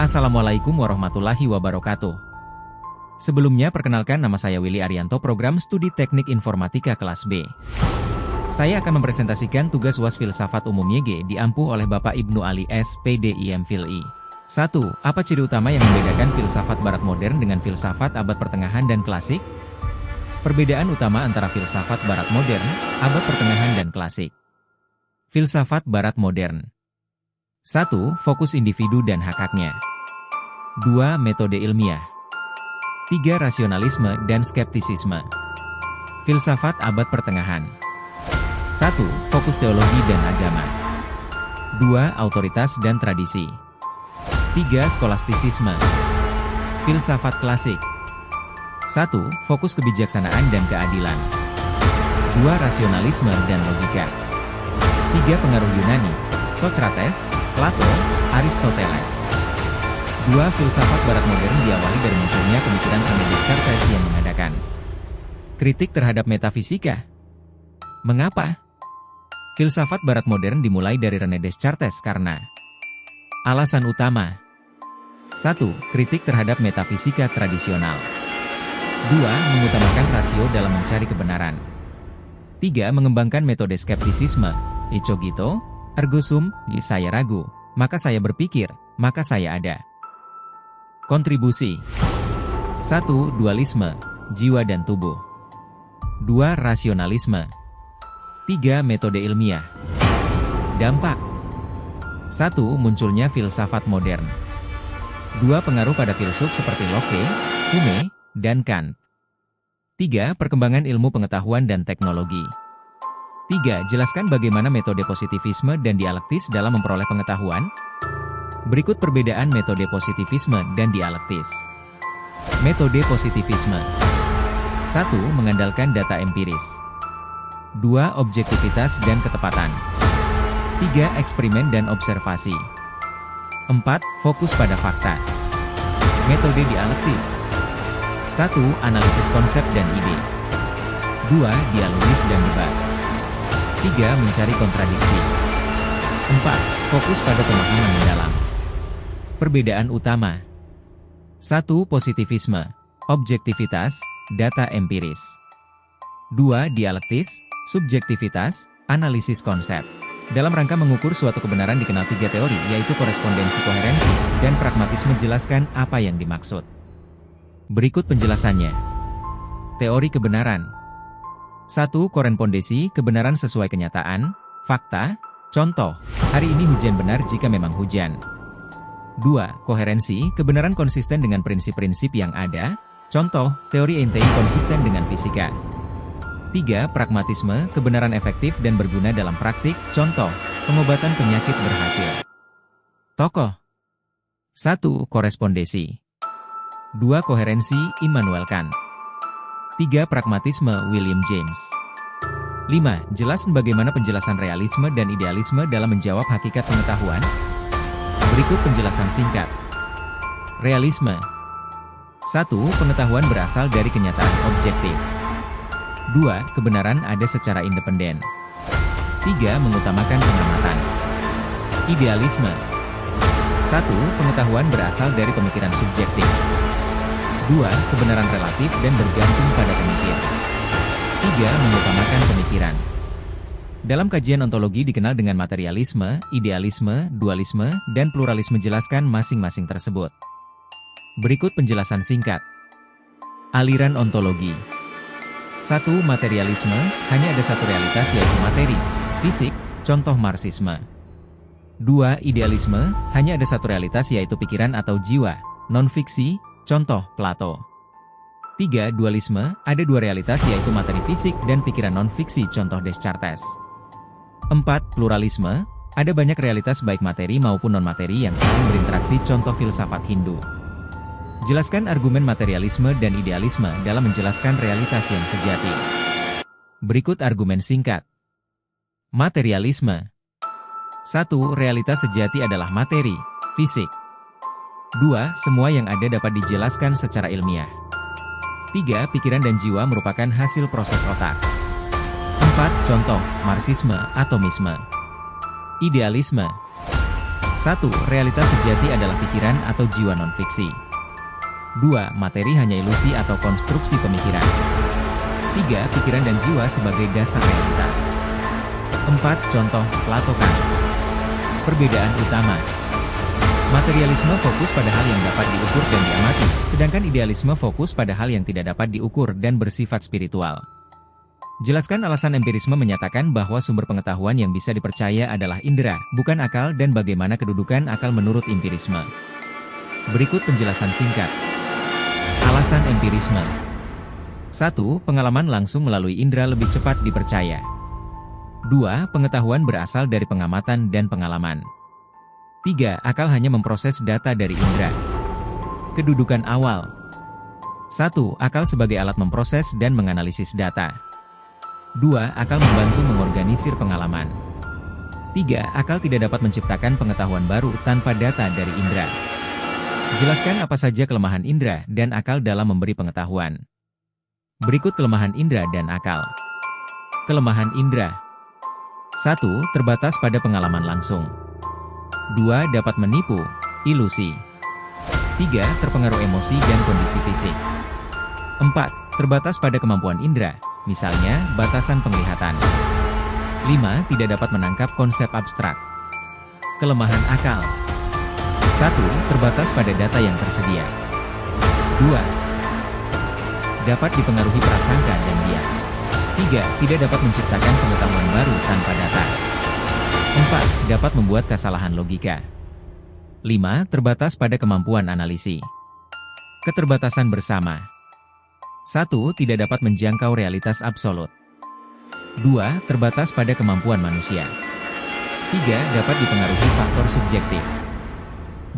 Assalamualaikum warahmatullahi wabarakatuh. Sebelumnya perkenalkan, nama saya Willy Arianto, program studi teknik informatika kelas B. Saya akan mempresentasikan tugas UAS Filsafat Umum YG diampu oleh Bapak Ibnu Ali SPDIM Fil.I. 1. Apa ciri utama yang membedakan filsafat barat modern dengan filsafat abad pertengahan dan klasik? Perbedaan utama antara filsafat barat modern, abad pertengahan dan klasik. Filsafat barat modern. 1. Fokus individu dan hak-haknya. 2. Metode ilmiah. 3. Rasionalisme dan skeptisisme. Filsafat abad pertengahan. 1. Fokus teologi dan agama. 2. Autoritas dan tradisi. 3. Skolastisisme. Filsafat klasik. 1. Fokus kebijaksanaan dan keadilan. 2. Rasionalisme dan logika. 3. Pengaruh Yunani, Socrates, Plato, Aristoteles. 2. Filsafat barat modern diawali dari munculnya pemikiran René Descartes yang mengadakan kritik terhadap metafisika. Mengapa? Filsafat barat modern dimulai dari René Descartes karena alasan utama. 1. Kritik terhadap metafisika tradisional. 2. Mengutamakan rasio dalam mencari kebenaran. 3. Mengembangkan metode skeptisisme. Icogito, ergo sum, saya ragu, maka saya berpikir, maka saya ada. Kontribusi. 1. Dualisme, jiwa dan tubuh. 2. Rasionalisme. 3. Metode ilmiah. Dampak. 1. Munculnya filsafat modern. 2. Pengaruh pada filsuf seperti Locke, Hume, dan Kant. 3. Perkembangan ilmu pengetahuan dan teknologi. 3. Jelaskan bagaimana metode positivisme dan dialektis dalam memperoleh pengetahuan. Berikut perbedaan metode positivisme dan dialektis. Metode positivisme. 1. Mengandalkan data empiris. 2. Objektivitas dan ketepatan. 3. Eksperimen dan observasi. 4. Fokus pada fakta. Metode dialektis. 1. Analisis konsep dan ide. 2. Dialogis dan debat. 3. Mencari kontradiksi. 4. Fokus pada pemahaman mendalam. Perbedaan utama. 1. Positivisme, objektivitas, data empiris. 2. Dialektis, subjektivitas, analisis konsep. Dalam rangka mengukur suatu kebenaran dikenal 3 teori, yaitu korespondensi, koherensi, dan pragmatisme. Jelaskan apa yang dimaksud. Berikut penjelasannya. Teori kebenaran. 1. Korespondensi, kebenaran sesuai kenyataan, fakta. Contoh, hari ini hujan benar jika memang hujan. 2. Koherensi, kebenaran konsisten dengan prinsip-prinsip yang ada. Contoh, teori Einstein konsisten dengan fisika. 3. Pragmatisme, kebenaran efektif dan berguna dalam praktik. Contoh, pengobatan penyakit berhasil. Tokoh. 1. Korespondensi. 2. Koherensi, Immanuel Kant. 3. Pragmatisme, William James. 5. Jelaskan bagaimana penjelasan realisme dan idealisme dalam menjawab hakikat pengetahuan. Berikut penjelasan singkat. Realisme. 1. Pengetahuan berasal dari kenyataan objektif. 2. Kebenaran ada secara independen. 3. Mengutamakan pengamatan. Idealisme. 1. Pengetahuan berasal dari pemikiran subjektif. 2. Kebenaran relatif dan bergantung pada pemikir. 3. Mengutamakan pemikiran. Dalam kajian ontologi dikenal dengan materialisme, idealisme, dualisme, dan pluralisme. Jelaskan masing-masing tersebut. Berikut penjelasan singkat. Aliran ontologi. 1. Materialisme, hanya ada satu realitas yaitu materi, fisik, contoh Marxisme. 2. Idealisme, hanya ada satu realitas yaitu pikiran atau jiwa, non-fiksi, contoh Plato. 3. Dualisme, ada dua realitas yaitu materi fisik dan pikiran non-fiksi, contoh Descartes. 4. Pluralisme, ada banyak realitas baik materi maupun non-materi yang saling berinteraksi, contoh filsafat Hindu. Jelaskan argumen materialisme dan idealisme dalam menjelaskan realitas yang sejati. Berikut argumen singkat. Materialisme. 1. Realitas sejati adalah materi, fisik. 2. Semua yang ada dapat dijelaskan secara ilmiah. 3. Pikiran dan jiwa merupakan hasil proses otak. 4. Contoh, Marxisme, atomisme. Idealisme. 1. Realitas sejati adalah pikiran atau jiwa non-fiksi. 2. Materi hanya ilusi atau konstruksi pemikiran. 3. Pikiran dan jiwa sebagai dasar realitas. 4. Contoh, Plato Kant. Perbedaan utama. Materialisme fokus pada hal yang dapat diukur dan diamati, sedangkan idealisme fokus pada hal yang tidak dapat diukur dan bersifat spiritual. Jelaskan alasan empirisme menyatakan bahwa sumber pengetahuan yang bisa dipercaya adalah indera, bukan akal, dan bagaimana kedudukan akal menurut empirisme. Berikut penjelasan singkat. Alasan empirisme. 1. Pengalaman langsung melalui indera lebih cepat dipercaya. 2. Pengetahuan berasal dari pengamatan dan pengalaman. 3. Akal hanya memproses data dari indera. Kedudukan awal. 1. Akal sebagai alat memproses dan menganalisis data. 2. Akal membantu mengorganisir pengalaman. 3. Akal tidak dapat menciptakan pengetahuan baru tanpa data dari indera. Jelaskan apa saja kelemahan indera dan akal dalam memberi pengetahuan. Berikut kelemahan indera dan akal. Kelemahan indera. 1. Terbatas pada pengalaman langsung. 2. Dapat menipu, ilusi. 3. Terpengaruh emosi dan kondisi fisik. 4. Terbatas pada kemampuan indera, misalnya batasan penglihatan. 5. Tidak dapat menangkap konsep abstrak. Kelemahan akal. 1. Terbatas pada data yang tersedia. 2. Dapat dipengaruhi prasangka dan bias. 3. Tidak dapat menciptakan pengetahuan baru tanpa data. 4. Dapat membuat kesalahan logika. 5. Terbatas pada kemampuan analisis. Keterbatasan bersama. 1. Tidak dapat menjangkau realitas absolut. 2. Terbatas pada kemampuan manusia. 3. Dapat dipengaruhi faktor subjektif.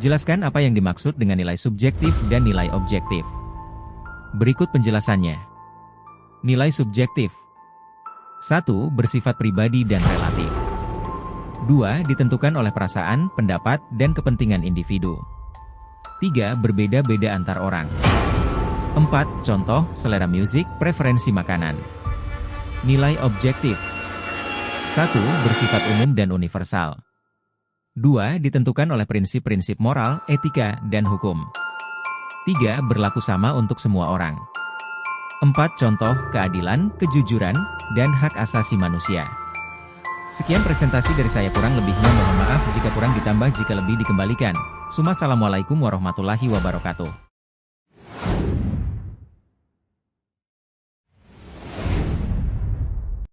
Jelaskan apa yang dimaksud dengan nilai subjektif dan nilai objektif. Berikut penjelasannya. Nilai subjektif. 1. Bersifat pribadi dan relatif. 2. Ditentukan oleh perasaan, pendapat, dan kepentingan individu. 3. Berbeda-beda antar orang. 4. Contoh, selera musik, preferensi makanan. Nilai objektif. 1. Bersifat umum dan universal. 2. Ditentukan oleh prinsip-prinsip moral, etika, dan hukum. 3. Berlaku sama untuk semua orang. 4. Contoh, keadilan, kejujuran, dan hak asasi manusia. Sekian presentasi dari saya, kurang lebihnya mohon maaf jika kurang, ditambah jika lebih dikembalikan. Assalamualaikum warahmatullahi wabarakatuh.